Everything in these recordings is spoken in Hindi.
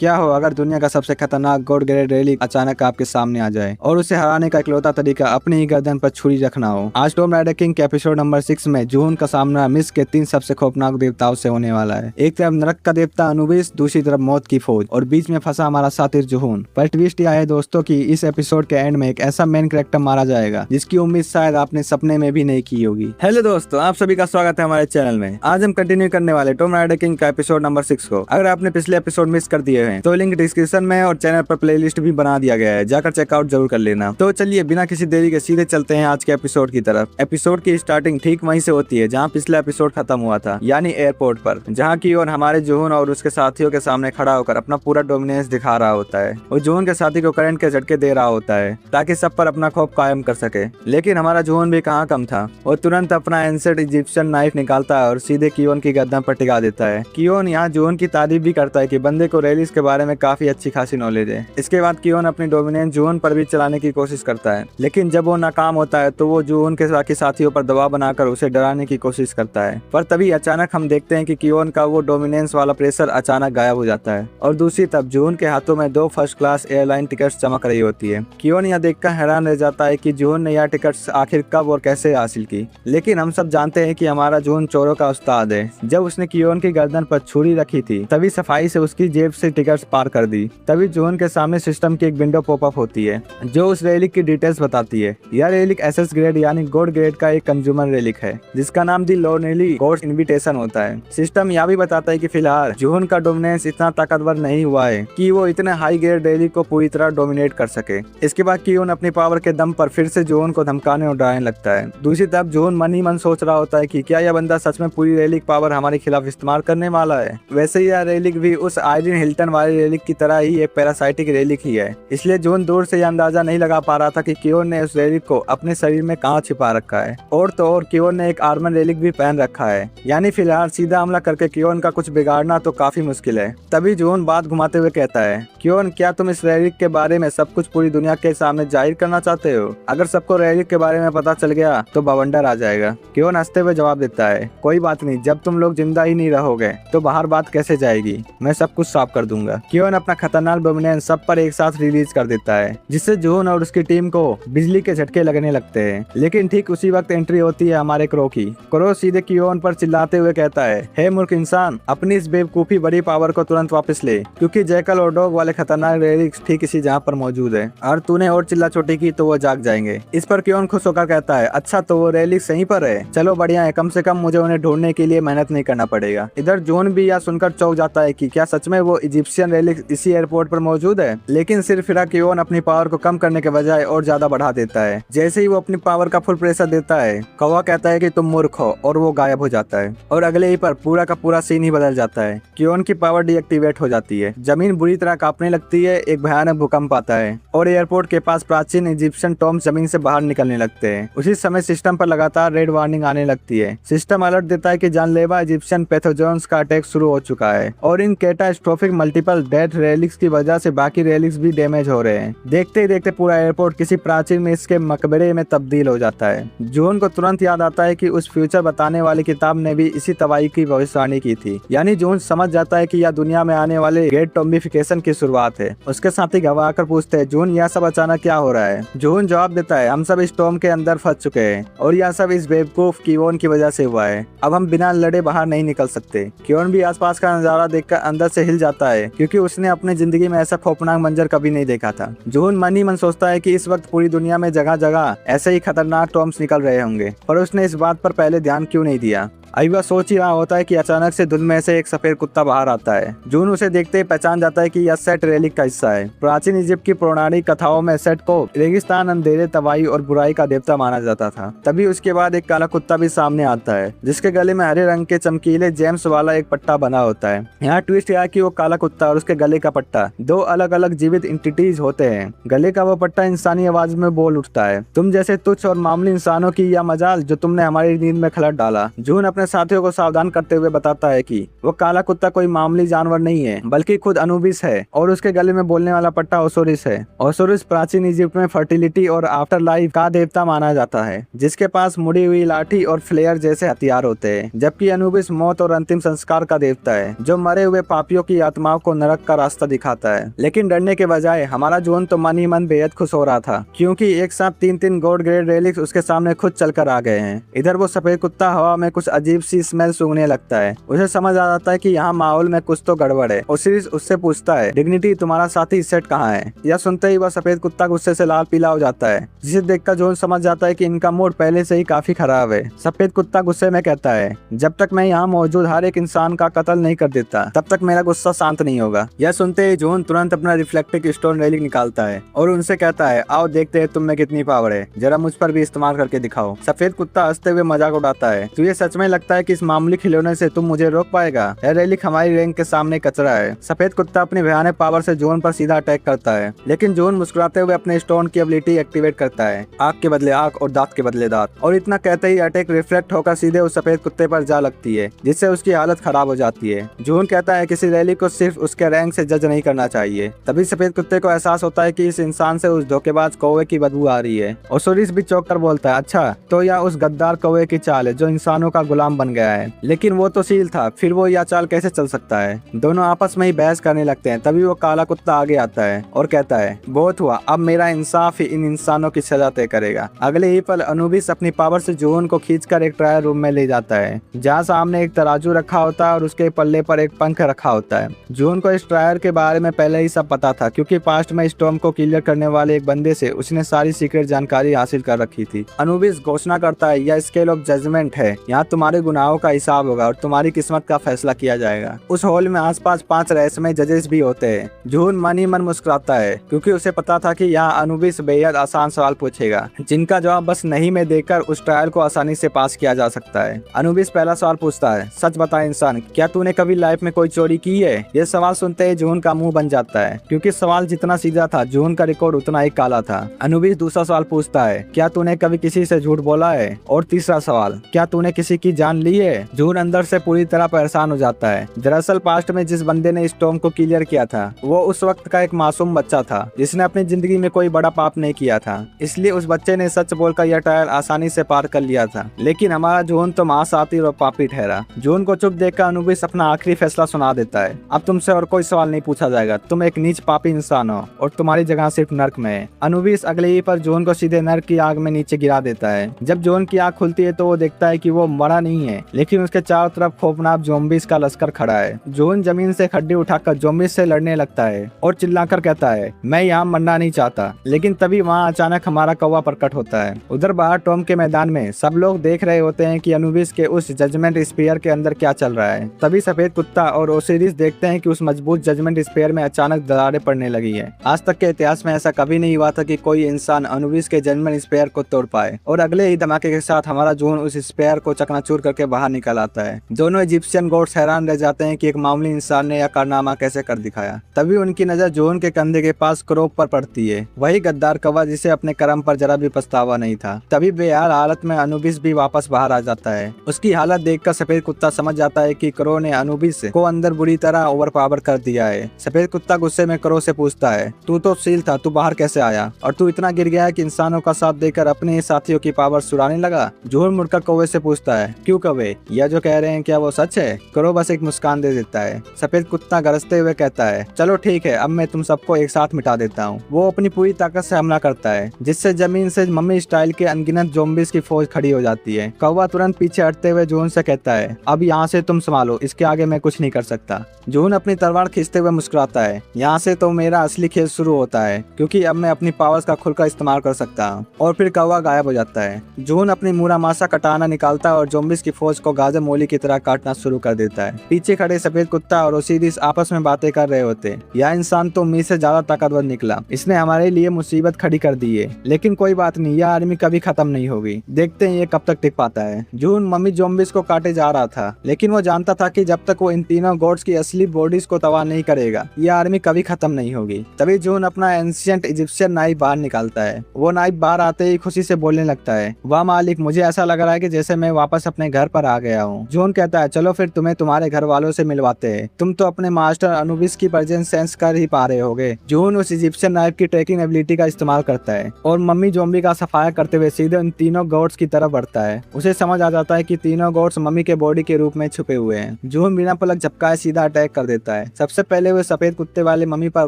क्या हो अगर दुनिया का सबसे खतरनाक गॉड ग्रेड रेलिक अचानक आपके सामने आ जाए और उसे हराने का इकलौता तरीका अपनी ही गर्दन पर छुरी रखना हो। आज टॉम राइडर किंग के एपिसोड नंबर 6 में जून का सामना मिस के 3 सबसे खौफनाक देवताओं से होने वाला है। एक तरफ नरक का देवता अनुबिस, दूसरी तरफ मौत की फौज और बीच में फंसा हमारा सातिर जुहून। पर ट्विस्ट यह है दोस्तों कि इस एपिसोड के एंड में एक ऐसा मेन कैरेक्टर मारा जाएगा जिसकी उम्मीद शायद आपने सपने में भी नहीं की होगी। हेलो दोस्तों, आप सभी का स्वागत है हमारे चैनल में। आज हम कंटिन्यू करने वाले टॉम राइडर किंग का एपिसोड नंबर 6 को। अगर आपने पिछले एपिसोड मिस कर दिए हैं तो लिंक डिस्क्रिप्शन में और चैनल पर प्लेलिस्ट भी बना दिया गया है, जाकर चेकआउट जरूर कर लेना। तो चलिए बिना किसी देरी के सीधे चलते हैं आज के एपिसोड की तरफ। एपिसोड की स्टार्टिंग ठीक वहीं से होती है जहां पिछला एपिसोड खत्म हुआ था, यानी एयरपोर्ट पर, जहां की ओर हमारे जून और उसके साथियों के सामने खड़ा होकर अपना पूरा डोमिनेंस दिखा रहा होता है और जून के साथी को करंट के झटके दे रहा होता है ताकि सब पर अपना खौफ कायम कर सके। लेकिन हमारा जून भी कहाँ कम था, वो तुरंत अपना एंसेंट इजिप्शियन नाइफ निकालता है और सीधे कियोन की गर्दन पर टिका देता है। कियोन यहाँ जून की तारीफ भी करता है कि बंदे को रेलिस के बारे में काफी अच्छी खासी नॉलेज है। इसके बाद कियोन अपनी डोमिनेंस जून पर भी चलाने की कोशिश करता है, लेकिन जब वो नाकाम होता है तो वो जून के बाकी साथियों पर दबाव बनाकर उसे डराने की कोशिश करता है। पर तभी अचानक हम देखते हैं कि कियोन का वो डोमिनेंस वाला प्रेशर अचानक गायब हो जाता है और दूसरी तरफ जून के हाथों में 2 फर्स्ट क्लास एयरलाइन टिकट्स चमक रही होती है। कियोन यह देखकर हैरान रह जाता है कि जून ने यह टिकट्स आखिर कब और कैसे हासिल की। लेकिन हम सब जानते हैं कि हमारा जून चोरों का उस्ताद है। जब उसने कियोन की गर्दन पर छुरी रखी थी तभी सफाई से उसकी जेब से टिकट्स पार कर दी। तभी जून के सामने सिस्टम की एक विंडो पॉपअप होती है जो उस रेलिक की डिटेल्स बताती है। यह रेलिक एसएस ग्रेड यानी गॉड ग्रेड का एक कंज्यूमर रेलिक है जिसका नाम दी लोनेली गॉड्स इनविटेशन होता है। सिस्टम यह भी बताता है कि फिलहाल जून का डोमिनेंस इतना ताकतवर नहीं हुआ है कि वो इतने हाई ग्रेड रेलिक को पूरी तरह डोमिनेट कर सके। इसके बाद कियोन अपनी पावर के दम पर फिर से जून को धमकाने और डराने लगता है। दूसरी तरफ जून मन ही मन सोच रहा होता है कि क्या यह बंदा सच में पूरी रेलिक पावर हमारे खिलाफ इस्तेमाल करने वाला है। वैसे ही यह रेलिक भी उस आयरन हिल्टन वाली रेलिक की तरह ही एक पैरासाइटिक रेलिक ही है, इसलिए जून दूर से यह अंदाजा नहीं लगा पा रहा था कि कियोन ने उस रेलिक को अपने शरीर में कहाँ छिपा रखा है। और तो और कियोन ने एक आर्मर रेलिक भी पहन रखा है, यानी फिलहाल सीधा हमला करके कियोन का कुछ बिगाड़ना तो काफी मुश्किल है। तभी जून बात घुमाते हुए कहता है, कियोन क्या तुम इस रेलिक के बारे में सब कुछ पूरी दुनिया के सामने जाहिर करना चाहते हो? अगर सबको रेलिक के बारे में पता चल गया तो बवंडर आ जाएगा। कियोन हंसते हुए जवाब देता है, कोई बात नहीं, जब तुम लोग जिंदा ही नहीं रहोगे तो बाहर बात कैसे जाएगी, मैं सब कुछ साफ कर दूंगा। कियोन अपना खतरनाक डोमिनेंस सब पर एक साथ रिलीज कर देता है जिससे जून और उसकी टीम को बिजली के झटके लगने लगते हैं। लेकिन ठीक उसी वक्त एंट्री होती है हमारे क्रो की। क्रो सीधे कियोन पर चिल्लाते हुए कहता है, हे मूर्ख इंसान, अपनी इस बेवकूफी बड़ी पावर को तुरंत वापस ले, क्योंकि जैकल और डॉग वाले खतरनाक रेलिक्स ठीक इसी जगह पर मौजूद है और तूने और चिल्ला चोटी की तो वो जाग जाएंगे। इस पर कियोन खुश होकर कहता है, अच्छा तो वो रेलिक्स यहीं पर है, चलो बढ़िया है, कम से कम मुझे उन्हें ढूंढने के लिए मेहनत नहीं करना पड़ेगा। इधर जून भी यह सुनकर चौंक जाता है कि क्या सच में वो इजिप्शियन रेलिक्स इसी एयरपोर्ट पर मौजूद है। लेकिन सिर्फ फिर कियोन अपनी पावर को कम करने के बजाय और ज्यादा बढ़ा देता है। जैसे ही वो अपनी पावर का फुल प्रेशर देता है, कौवा कहता है कि तुम मूर्ख हो और वो गायब हो जाता है और अगले ही पर पूरा का पूरा सीन ही बदल जाता है। कियोन की पावर डीएक्टिवेट हो जाती है, जमीन बुरी तरह कांपने लगती है, एक भयानक भूकंप आता है और एयरपोर्ट के पास प्राचीन इजिप्शियन टॉम्ब जमीन से बाहर निकलने लगते हैं। उसी समय सिस्टम पर लगातार रेड वार्निंग आने लगती है। सिस्टम अलर्ट देता है कि जानलेवा इजिप्शियन पैथोजन्स का अटैक शुरू हो चुका है और इन कैटास्ट्रोफिक मल्टीपल डेथ रेलिक्स की वजह से बाकी रेलिक्स भी डैमेज हो रहे हैं। देखते ही देखते पूरा एयरपोर्ट किसी प्राचीन में इसके मकबरे में तब्दील हो जाता है। जून को तुरंत याद आता है कि उस फ्यूचर बताने वाली किताब ने भी इसी तबाही की भविष्यवाणी की थी, यानी जून समझ जाता है कि यह दुनिया में आने वाले ग्रेट टॉम्बिफिकेशन की शुरुआत है। उसके साथी घबरा कर पूछते हैं, जून यह सब अचानक क्या हो रहा है? जून जवाब देता है, हम सब इस टॉम के अंदर फंस चुके हैं और यह सब इस बेवकूफ कियोन की वजह से हुआ है। अब हम बिना लड़े बाहर नहीं निकल सकते। कियोन भी आसपास का नजारा देखकर अंदर से हिल जाता है क्योंकि उसने अपनी जिंदगी में ऐसा खौफनाक मंजर कभी नहीं देखा था। जून मन ही मन सोचता है कि इस वक्त पूरी दुनिया में जगह जगह ऐसे ही खतरनाक टॉम्स निकल रहे होंगे, पर उसने इस बात पर पहले ध्यान क्यों नहीं दिया। अभी वह सोच ही रहा होता है कि अचानक से धुंध में से एक सफेद कुत्ता बाहर आता है। जून उसे देखते ही पहचान जाता है कि यह सेट रेलिक का हिस्सा है। प्राचीन इजिप्ट की पौराणिक कथाओं में सेट को रेगिस्तान, अंधेरे, तबाही और बुराई का देवता माना जाता था। तभी उसके बाद एक काला कुत्ता भी सामने आता है जिसके गले में हरे रंग के चमकीले जेम्स वाला एक पट्टा बना होता है। यहाँ ट्विस्ट यह है कि वो काला कुत्ता और उसके गले का पट्टा 2 अलग अलग जीवित एंटिटीज होते हैं। गले का वो पट्टा इंसानी आवाज में बोल उठता है, तुम जैसे तुच्छ और मामूली इंसानों की यह मजाल जो तुमने हमारी नींद में खलट डाला। जून अपने साथियों को सावधान करते हुए बताता है कि वो काला कुत्ता कोई मामूली जानवर नहीं है बल्कि खुद अनुबिस है और उसके गले में बोलने वाला पट्टा ओसोरिस है। ओसोरिस प्राचीन इजिप्ट में फर्टिलिटी और आफ्टर लाइफ का देवता माना जाता है, जिसके पास मुड़ी हुई लाठी और फ्लेयर जैसे हथियार होते हैं, जबकि अनुबिस मौत और अंतिम संस्कार का देवता है जो मरे हुए पापियों की आत्माओं को नरक का रास्ता दिखाता है। लेकिन डरने के बजाय हमारा जोन तो मन ही मन बेहद खुश हो रहा था, क्योंकि एक साथ तीन गॉड ग्रेड रेलिक्स उसके सामने खुद चलकर आ गए हैं। इधर वो सफेद कुत्ता हवा में कुछ अजीब सी स्मेल सूंघने लगता है। उसे समझ आ जाता है कि यहाँ माहौल में कुछ तो गड़बड़ है। ओसिरिस उससे पूछता है, डिग्निटी तुम्हारा साथी सेट कहाँ है? यह सुनते ही वह सफेद कुत्ता गुस्से से लाल पीला हो जाता है, जिसे देखकर जोन समझ जाता है कि इनका मूड पहले से ही काफी खराब है। सफेद कुत्ता गुस्से में कहता है, जब तक मैं यहाँ मौजूद हर एक इंसान का कत्ल नहीं कर देता तब तक मेरा गुस्सा शांत नहीं होगा। यह सुनते ही जोन तुरंत अपना रिफ्लेक्टिव स्टोन रेलिंग निकालता है और उनसे कहता है, आओ देखते हैं तुम में कितनी पावर है, जरा मुझ पर भी इस्तेमाल करके दिखाओ। सफेद कुत्ता हंसते हुए मजाक उड़ाता है, तुझे सच में लगता है कि इस मामूली खिलौने से तुम मुझे रोक पाएगा? यह रेलिक हमारी रैंक के सामने कचरा है। सफेद कुत्ता अपनी भयानक पावर से जोन पर सीधा अटैक करता है, लेकिन जोन मुस्कुराते हुए अपने स्टोन की एबिलिटी एक्टिवेट करता है, आंख के बदले आंख और दांत के बदले दांत, और इतना कहते ही अटैक रिफ्लेक्ट होकर सीधे उस सफेद कुत्ते पर जा लगती है, जिससे उसकी हालत खराब हो जाती है। जोन कहता है किसी रैली को सिर्फ उसके रैंक से जज नहीं करना चाहिए। तभी सफेद कुत्ते को एहसास होता है कि इस इंसान से उस धोखेबाज कौवे की बदबू आ रही है। ओसोरिस भी चौंक कर बोलता है, अच्छा तो यह उस गद्दार कौवे की चाल है जो इंसानों का गुलाम बन गया है। लेकिन वो तो सील था, फिर वो यह चाल कैसे चल सकता है? दोनों आपस में ही बहस करने लगते हैं। तभी वो काला कुत्ता आगे आता है और कहता है, बहुत हुआ, अब मेरा इंसाफ ही इन इंसानों की सजा तय करेगा। अगले ही पल अनुबिस अपनी पावर से जोन को खींचकर एक ट्रायल रूम में ले जाता है, जहाँ सामने एक तराजू रखा होता है और उसके पल्ले पर एक पंख रखा होता है। जोन को इस ट्रायल के बारे में पहले ही सब पता था, क्योंकि पास्ट में स्टॉर्म को क्लियर करने वाले एक बंदे से उसने सारी सीक्रेट जानकारी हासिल कर रखी थी। अनुबिस घोषणा करता है, यह स्केल ऑफ जजमेंट है, यहाँ तुम्हारे गुनाहों का हिसाब होगा और तुम्हारी किस्मत का फैसला किया जाएगा। उस हॉल में आसपास 5 रहस्यमय जजेस भी होते हैं। जोन मन ही मन मुस्कुराता है, क्योंकि उसे पता था कि यहाँ अनुबिस बेहद आसान सवाल पूछेगा, जिनका जवाब बस नहीं में देकर उस ट्रायल को आसानी से पास किया जा सकता है। अनुबिस पहला सवाल पूछता है, सच बता इंसान, क्या तूने कभी लाइफ में कोई चोरी की है? यह सवाल सुनते ही जोन का मुंह बन जाता है, क्योंकि सवाल जितना सीधा था जोन का रिकॉर्ड उतना ही काला था। अनुबिस दूसरा सवाल पूछता है, क्या तूने कभी किसी से झूठ बोला है? और तीसरा सवाल, क्या तूने किसी की जान ली है? जोन अंदर से पूरी तरह परेशान हो जाता है। दरअसल पास्ट में जिस बंदे ने स्टॉर्म को क्लियर किया था वो उस वक्त का एक मासूम बच्चा था, जिसने अपनी जिंदगी में कोई बड़ा पाप नहीं किया था। इसलिए उस बच्चे ने सच बोलकर यह ट्रायल आसानी से पार कर लिया था। लेकिन हमारा जोन तो महासातिर और पापी ठहरा। जोन को चुप देखकर अनुबिस अपना आखिरी फैसला सुना देता है, अब तुमसे और कोई सवाल नहीं पूछा जाएगा, तुम एक नीच पापी इंसान हो और तुम्हारी जगह सिर्फ नर्क में है। अनुबिस अगले ही पर जोन को सीधे नर्क की आग में नीचे गिरा देता है। जब जोन की आग खुलती है तो वो देखता है कि वो मरा नहीं है, लेकिन उसके चारों तरफ खौफनाक ज़ॉम्बीज़ का लश्कर खड़ा है। जोन जमीन से खड्डी उठाकर ज़ॉम्बीज़ से लड़ने लगता है और चिल्लाकर कहता है, मैं यहाँ मरना नहीं चाहता। लेकिन तभी वहाँ अचानक हमारा कौवा प्रकट होता है। उधर बाहर टॉम के मैदान में सब लोग देख रहे होते हैं कि अनुबिस के उस जजमेंट स्फीयर के अंदर क्या चल रहा है। तभी सफेद कुत्ता और ओसिरिस देखते हैं कि उस मजबूत जजमेंट स्फीयर में अचानक दरारें पड़ने लगी है। आज तक के इतिहास में ऐसा कभी नहीं हुआ था कि कोई इंसान अनुबिस के जजमेंट स्फीयर को तोड़ पाए, और अगले ही धमाके के साथ हमारा जोन उस स्फीयर को चकनाचूर करके बाहर निकल आता है। दोनों इजिप्शियन गॉड्स हैरान रह जाते हैं कि एक मामूली इंसान ने यह कारनामा कैसे कर दिखाया। तभी उनकी नजर जोन के कंधे के पास क्रोप पर पड़ती है, वही गद्दार कौवा जिसे अपने कर्म पर जरा भी पछतावा नहीं था। तभी बेहाल हालत में अनुबिस भी वापस बाहर आ जाता है। उसकी हालत देखकर सफेद कुत्ता समझ जाता है कि क्रो ने अनुबिस को अंदर बुरी तरह ओवरपावर कर दिया है। सफेद कुत्ता गुस्से में क्रो से पूछता है, तू तो सील था, तू बाहर कैसे आया? और तू इतना गिर गया है कि इंसानों का साथ देकर अपने ही साथियों की पावर सुराने लगा? जोन मुड़कर कौवे से पूछता है, क्यों कौवे, यह जो कह रहे हैं क्या वो सच है? क्रो बस एक मुस्कान दे देता है। सफेद कुत्ता गरजते हुए कहता है, चलो ठीक है, अब मैं तुम सबको एक साथ मिटा देता हूँ। वो अपनी पूरी ताकत से हमला करता है, जिससे जमीन से मम्मी स्टाइल के अनगिनत ज़ॉम्बीज़ की फौज खड़ी हो जाती है। कौवा तुरंत पीछे हटते हुए जोन से कहता है, अब यहाँ से तुम संभालो, इसके आगे मैं कुछ नहीं कर सकता। जोन अपनी तलवार खींचते हुए मुस्कुराता है, यहाँ से तो मेरा असली खेल शुरू होता है, क्योंकि अब मैं अपनी पावर्स का खुलकर इस्तेमाल कर सकता हूँ। और फिर कौवा गायब हो जाता है। जोन अपनी मुरामासा कटाना निकालता है और ज़ॉम्बीज़ की फौज को गाजर मूली की तरह काटना शुरू कर देता है। पीछे खड़े सफेद कुत्ता और ओसिरिस आपस में बातें कर रहे होते। यह इंसान तो मी से ज्यादा ताकतवर निकला, इसने हमारे लिए मुसीबत खड़ी कर दी है। लेकिन कोई बात नहीं, यह आर्मी कभी खत्म नहीं होगी, देखते हैं ये कब तक टिक पाता है। जोन मम्मी ज़ॉम्बीज़ को काटे जा रहा था, लेकिन वो जानता था कि जब तक वो इन तीनों गॉड्स की असली बॉडीज को तबाह नहीं करेगा यह आर्मी कभी खत्म नहीं होगी। तभी जोन अपना एंशिएंट इजिप्शियन नाइफ बाहर निकालता है। वो नाइफ बाहर आते ही खुशी से बोलने लगता है, वाह मालिक, मुझे ऐसा लग रहा है कि जैसे मैं वापस अपने घर पर आ गया हूँ। जून कहता है चलो फिर तुम्हें तुम्हारे घर वालों से मिलवाते हैं, तुम तो अपने मास्टर अनुबिस की प्रेजेंस सेंस कर ही पा रहे होगे। जून उस इजिप्शियन नाइफ की ट्रैकिंग एबिलिटी का इस्तेमाल करता है और मम्मी जोम्बी का सफाया करते हुए सीधे उन तीनों गॉड्स की तरफ बढ़ता है। उसे समझ आ जाता है कि तीनों गॉड्स मम्मी के बॉडी के रूप में छुपे हुए हैं। जून बिना पलक झपकाए सीधा अटैक कर देता है। सबसे पहले वो सफेद कुत्ते वाले मम्मी पर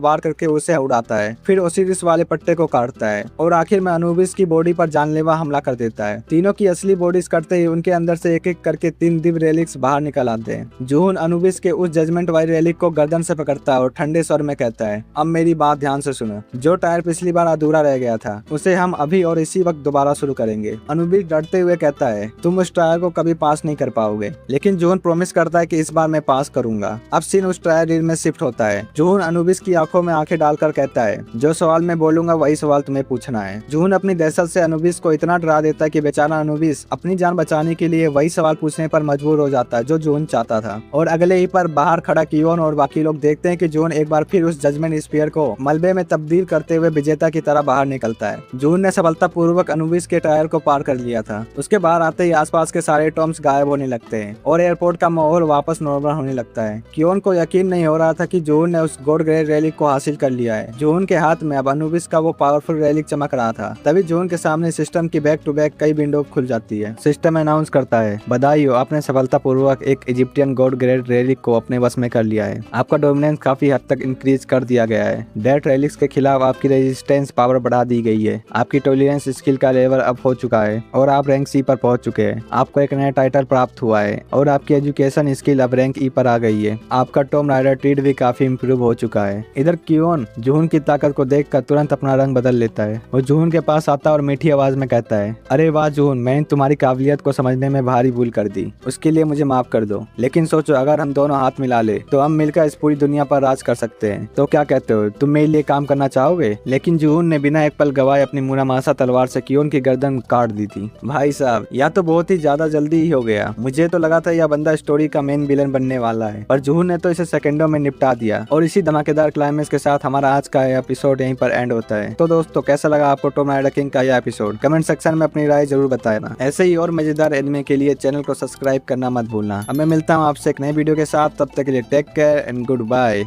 वार करके उसे उड़ाता है, फिर ओसिरिस वाले पट्टे को काटता है और आखिर में अनुबिस की बॉडी पर जानलेवा हमला कर देता है। तीनों की असली बॉडीज करते ही उनके अंदर से एक एक करके 3 दिव्य रेलिक्स बाहर निकल आते हैं। जून अनुबिस के उस जजमेंट वाली रेलिक को गर्दन से पकड़ता है और ठंडे स्वर में कहता है अब मेरी बात ध्यान से सुनो, जो टायर पिछली बार अधूरा रह गया था उसे हम अभी और इसी वक्त दोबारा शुरू करेंगे। अनुबिस डरते हुए कहता है तुम उस टायर को कभी पास नहीं कर पाओगे, लेकिन जून प्रॉमिस करता है कि इस बार मैं पास करूंगा। अब सीन उस टायर रील में शिफ्ट होता है। जून अनुबिस की आंखों में आंखें डालकर कहता है जो सवाल मैं बोलूंगा वही सवाल तुम्हें पूछना है। जून अपनी दहशत से अनुबिस को इतना डरा देता है कि बेचारा अनुबिस अपनी जान बचाने के लिए वही सवाल पूछने पर मजबूर हो जाता है जो जून चाहता था। और अगले ही पर बाहर खड़ा कियोन और बाकी लोग देखते हैं कि जून एक बार फिर उस जजमेंट स्फीयर को मलबे में तब्दील करते हुए विजेता की तरह बाहर निकलता है। जून ने सफलतापूर्वक अनुबिस के टायर को पार कर लिया था। उसके बाहर आते ही आसपास के सारे टॉम्स गायब होने लगते हैं और एयरपोर्ट का माहौल वापस नॉर्मल होने लगता है। कियोन को यकीन नहीं हो रहा था कि जून ने उस गॉड ग्रेड रेलिक को हासिल कर लिया है। जून के हाथ में अब अनुबिस का वो पावरफुल रेलिक चमक रहा था। तभी जून के सामने सिस्टम की बैक टू बैक कई विंडो खुल जाती है। सिस्टम अनाउंस करता है बधाई हो, आपने सफलतापूर्वक एक इजिप्टियन गॉड ग्रेड रेलिक को अपने वश में कर लिया है। आपका डोमिनेंस काफी हद तक इंक्रीज कर दिया गया है। डेथ रेलिक्स के खिलाफ आपकी रेजिस्टेंस पावर बढ़ा दी गई है। आपकी टॉलरेंस स्किल का लेवल अप हो चुका है और आप रैंक सी पर पहुंच चुके हैं। आपको एक नया टाइटल प्राप्त हुआ है और आपकी एजुकेशन स्किल अब रैंक ई पर आ गई है। आपका टॉम राइडर ट्रीड भी काफी इम्प्रूव हो चुका है। इधर कियोन जून की ताकत को देखकर तुरंत अपना रंग बदल लेता है। वो जून के पास आता है और मीठी आवाज में कहता है अरे वाह जून, मैंने तुम्हारी काबिलियत को समझने में भारी भूल कर दी, उसके लिए मुझे माफ कर दो। लेकिन सोचो अगर हम दोनों हाथ मिला ले तो हम मिलकर इस पूरी दुनिया पर राज कर सकते हैं। तो क्या कहते हो, तुम मेरे लिए काम करना चाहोगे? लेकिन जून ने बिना एक पल गवाए अपनी मुनामासा तलवार से कियोन की गर्दन काट दी थी। भाई साहब यह तो बहुत ही ज्यादा जल्दी ही हो गया। मुझे तो लगा था यह बंदा स्टोरी का मेन विलन बनने वाला है, पर जून ने तो इसे सेकंडों में निपटा दिया। और इसी धमाकेदार क्लाइमेक्स के साथ हमारा आज का एपिसोड यहीं पर एंड होता है। तो दोस्तों कैसा लगा आपको टॉम राइडर किंग का यह एपिसोड? कमेंट सेक्शन में अपनी राय जरूर बताना। ऐसे ही और मजेदार एनिमे के लिए चैनल को सब्सक्राइब करना मत भूलना। अब मैं मिलता हूँ आपसे एक नए वीडियो के साथ, तब तक के लिए take care and good bye.